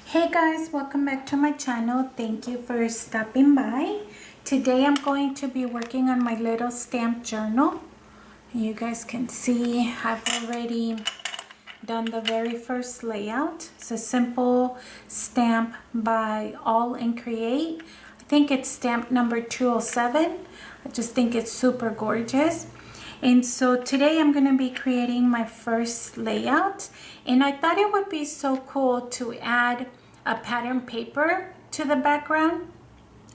Hey guys, welcome back to my channel. Thank you for stopping by. Today I'm going to be working on my little stamp journal. You guys can see I've already done the very first layout. It's a simple stamp by All and Create. I think it's stamp number 207. I just think it's super gorgeous. And so today I'm going to be creating my first layout, and I thought it would be so cool to add a pattern paper to the background.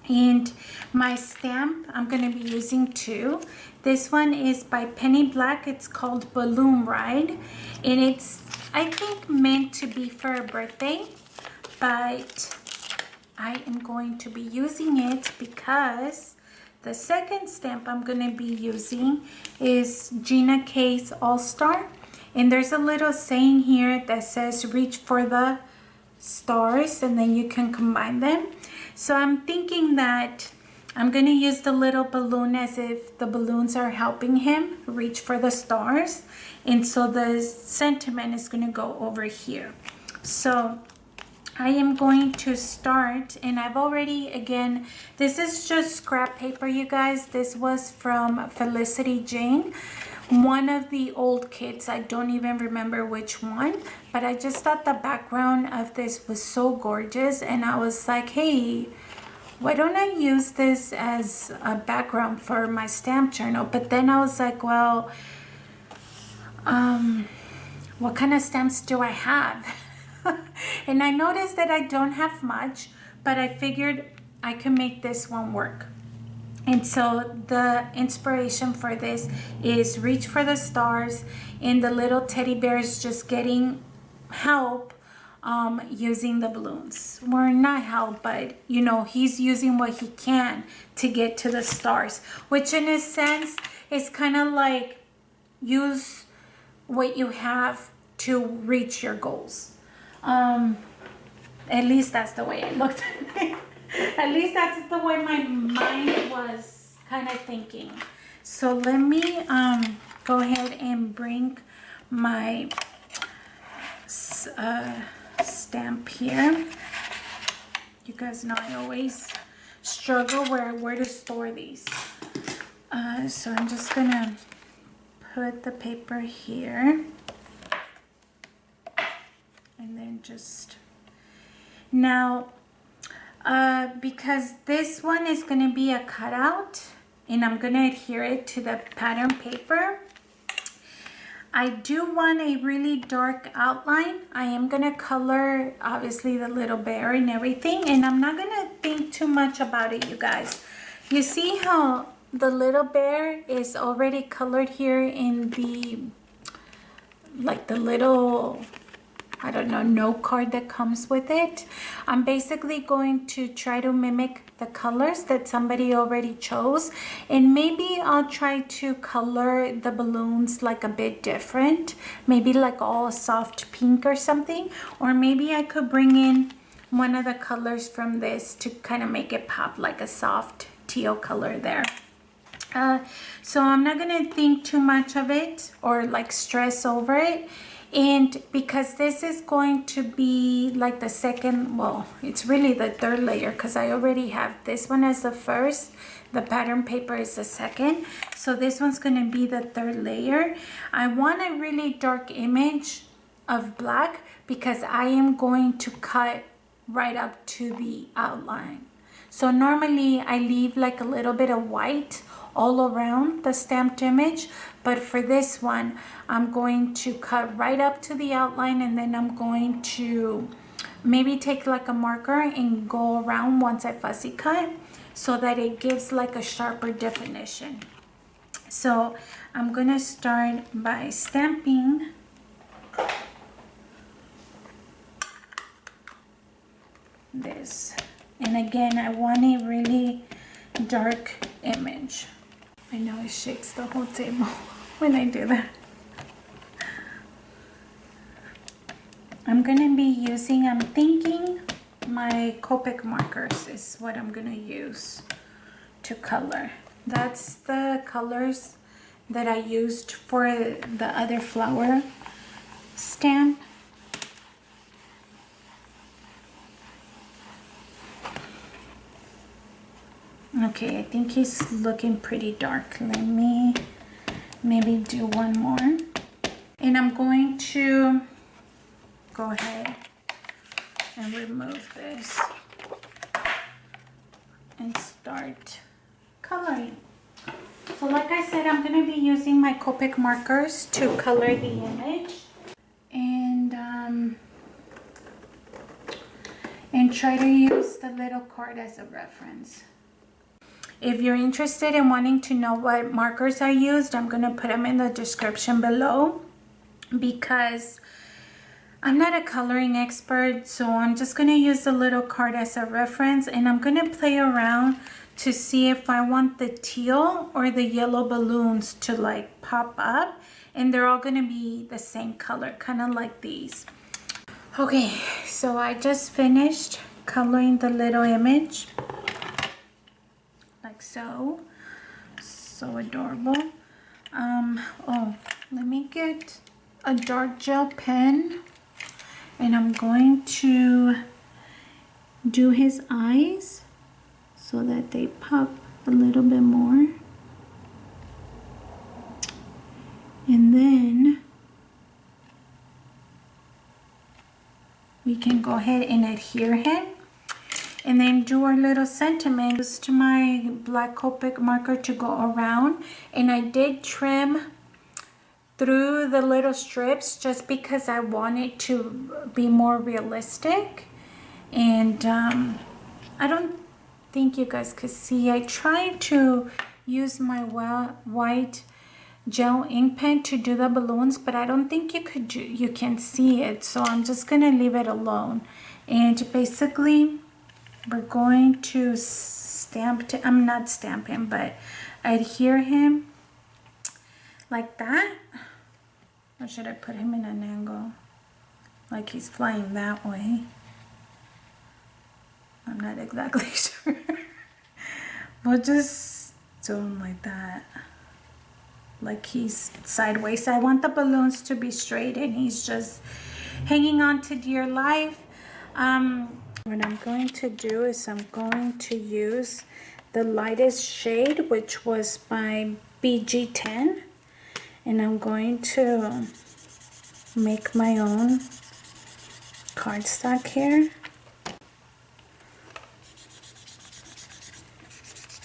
And my stamp, I'm going to be using two. This one is by Penny Black. It's called Balloon Ride, and it's, I think, meant to be for a birthday, but I am going to be using it because the second stamp I'm going to be using is Gina K's All-Star. And there's a little saying here that says reach for the stars, and then you can combine them. So I'm thinking that I'm going to use the little balloon as if the balloons are helping him reach for the stars. And so the sentiment is going to go over here. So I am going to start, and I've already, again, this is just scrap paper, you guys. This was from Felicity Jane, one of the old kits. I don't even remember which one, but I just thought the background of this was so gorgeous, and I was like, hey, why don't I use this as a background for my stamp journal? But then I was like, well, what kind of stamps do I have? And I noticed that I don't have much, but I figured I could make this one work. And so the inspiration for this is reach for the stars, and the little teddy bear is just getting help using the balloons. Or not help, but you know, he's using what he can to get to the stars, which in a sense is kind of like use what you have to reach your goals. At least that's the way it looked. At least that's the way my mind was kind of thinking. So let me go ahead and bring my stamp here. You guys know I always struggle where to store these. So I'm just gonna put the paper here. And then just now, because this one is going to be a cutout, and I'm going to adhere it to the pattern paper, I do want a really dark outline. I am going to color, obviously, the little bear and everything, and I'm not going to think too much about it, you guys. You see how the little bear is already colored here in the, like the little, I don't know, note card that comes with it. I'm basically going to try to mimic the colors that somebody already chose, and maybe I'll try to color the balloons like a bit different, maybe like all soft pink or something, or maybe I could bring in one of the colors from this to kind of make it pop like a soft teal color there. So I'm not gonna think too much of it or like stress over it. And because this is going to be like the second, well, it's really the third layer, because I already have this one as the first, the pattern paper is the second, so this one's going to be the third layer. I want a really dark image of black because I am going to cut right up to the outline. So normally I leave like a little bit of white all around the stamped image, but for this one I'm going to cut right up to the outline, and then I'm going to maybe take like a marker and go around once I fussy cut so that it gives like a sharper definition. So I'm gonna start by stamping this, and again I want a really dark image. I know it shakes the whole table when I do that. I'm going to be using, I'm thinking my Copic markers is what I'm going to use to color. That's the colors that I used for the other flower stamp. Okay, I think he's looking pretty dark. Let me maybe do one more. And I'm going to go ahead and remove this and start coloring. So like I said, I'm going to be using my Copic markers to color the image and try to use the little card as a reference. If you're interested in wanting to know what markers I used, I'm going to put them in the description below, because I'm not a coloring expert, so I'm just going to use the little card as a reference, and I'm going to play around to see if I want the teal or the yellow balloons to like pop up, and they're all going to be the same color, kind of like these. Okay, so I just finished coloring the little image like so. So adorable. Oh, let me get a dark gel pen, and I'm going to do his eyes so that they pop a little bit more. And then we can go ahead and adhere him, and then do our little sentiment. Used my black Copic marker to go around, and I did trim through the little strips just because I want it to be more realistic. And I don't think you guys could see, I tried to use my white gel ink pen to do the balloons, but I don't think you can see it, so I'm just gonna leave it alone. And basically we're going to I'm not stamp him, but adhere him like that. Or should I put him in an angle like he's flying that way? I'm not exactly sure. We'll just do him like that, like he's sideways. I want the balloons to be straight and he's just hanging on to dear life. What I'm going to do is I'm going to use the lightest shade, which was my BG10, and I'm going to make my own cardstock here.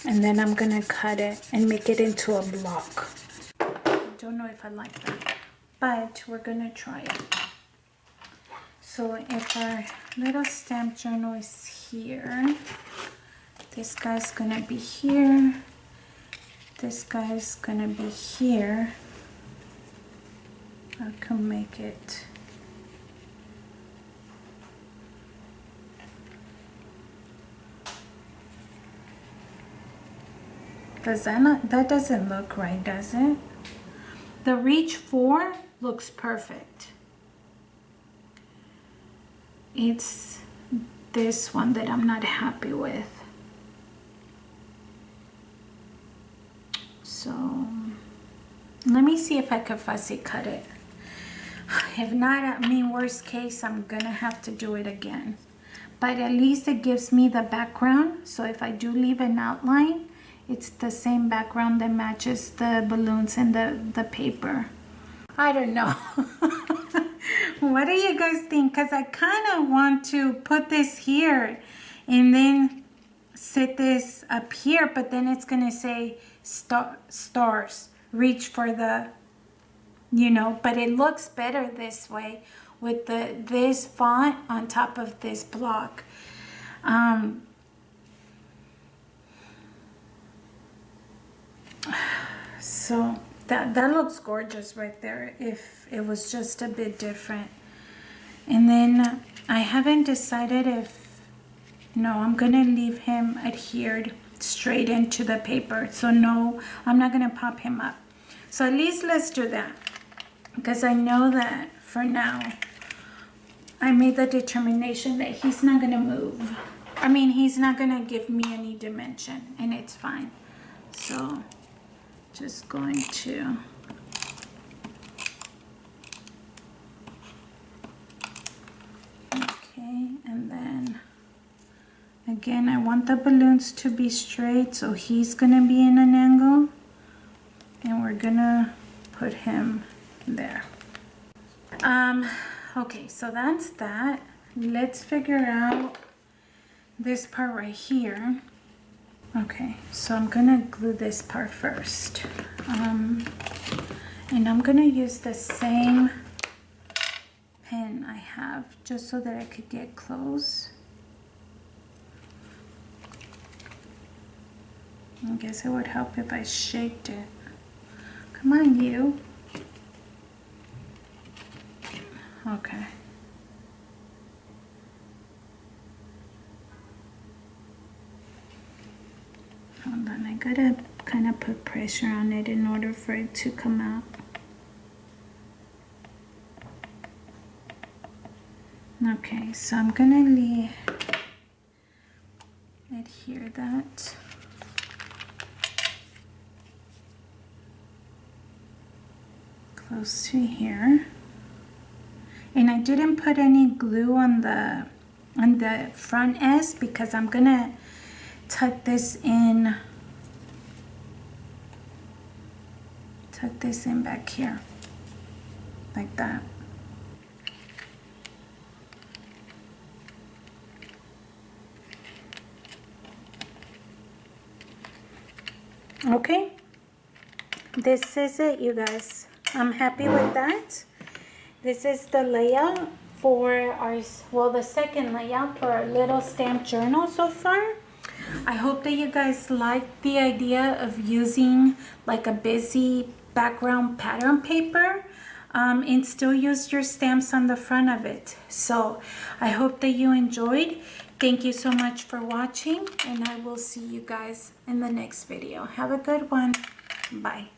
And then I'm gonna cut it and make it into a block. I don't know if I like that, but we're gonna try it. So if our little stamp journal is here, this guy's gonna be here, this guy's gonna be here. I can make it that doesn't look right, does it? The Reach 4 looks perfect. It's this one that I'm not happy with. So let me see if I can fussy cut it. If not, I mean, worst case, I'm gonna have to do it again. But at least it gives me the background, so if I do leave an outline, it's the same background that matches the balloons and the paper. I don't know. What do you guys think? Because I kind of want to put this here and then sit this up here, but then it's going to say stars. Reach for the, you know, but it looks better this way with this font on top of this block. So that looks gorgeous right there if it was just a bit different. And then I haven't decided if, no, I'm gonna leave him adhered straight into the paper. So no, I'm not gonna pop him up. So at least let's do that, because I know that for now I made the determination that he's not gonna move. I mean, he's not gonna give me any dimension, and it's fine. So just going to Again, I want the balloons to be straight, so he's gonna be in an angle, and we're gonna put him there. Okay, so that's that. Let's figure out this part right here. Okay, so I'm gonna glue this part first. And I'm gonna use the same pen I have just so that I could get close. I guess it would help if I shaped it. Come on, you. Okay. Hold on, I gotta kind of put pressure on it in order for it to come out. Okay, so I'm gonna adhere that. Close to here. And I didn't put any glue on the front S because I'm gonna tuck this in back here like that. Okay, this is it, you guys. I'm happy with that. This is the layout for our, well, the second layout for our little stamp journal so far. I hope that you guys like the idea of using like a busy background pattern paper and still use your stamps on the front of it. So I hope that you enjoyed. Thank you so much for watching, and I will see you guys in the next video. Have a good one. Bye.